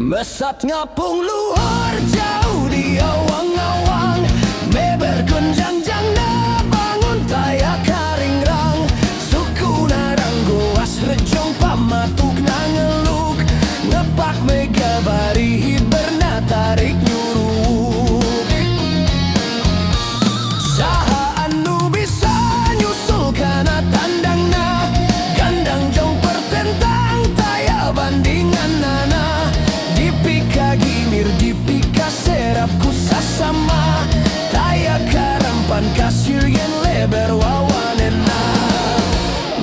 Mesat ngapung luhur jauh di awang-awang, me berkunjang-jang na bangun tayak karingrang. Suku narang goas rejong pamatuk nangeluk, ngepak mega bari bernatarik nyuruk. Saha anu bisa nyusul kana tandang na, gandang jong pertentang taya bandingan nana. Dipika gimir, dipika serap ku sasama, taya karampan kasir yen lebar wawanena.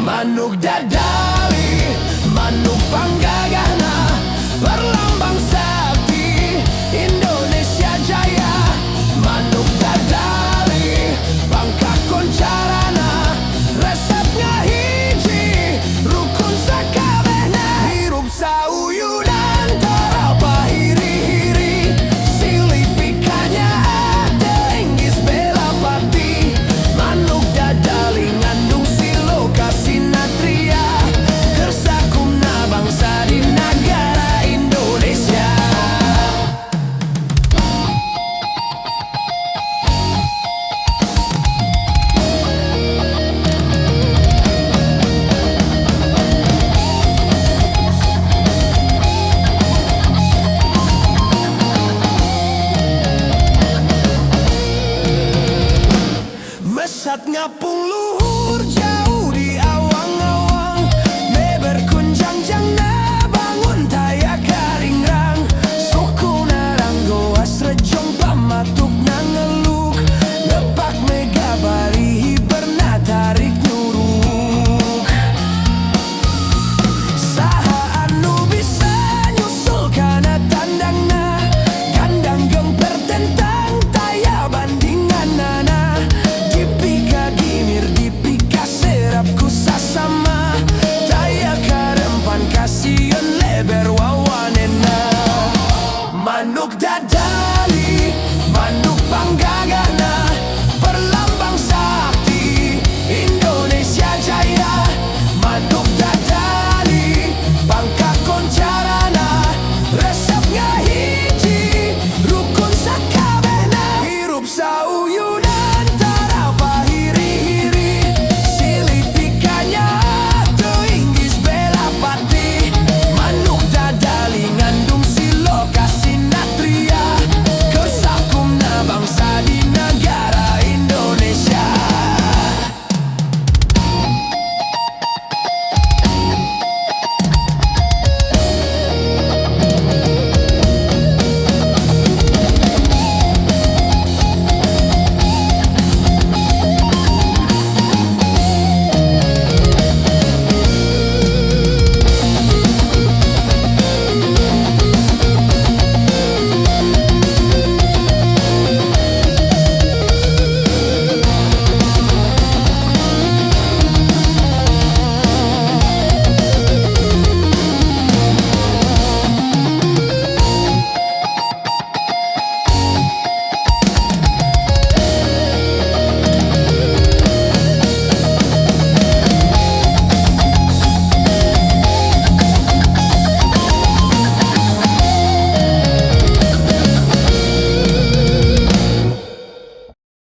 Manuk dadali, manuk panggagana,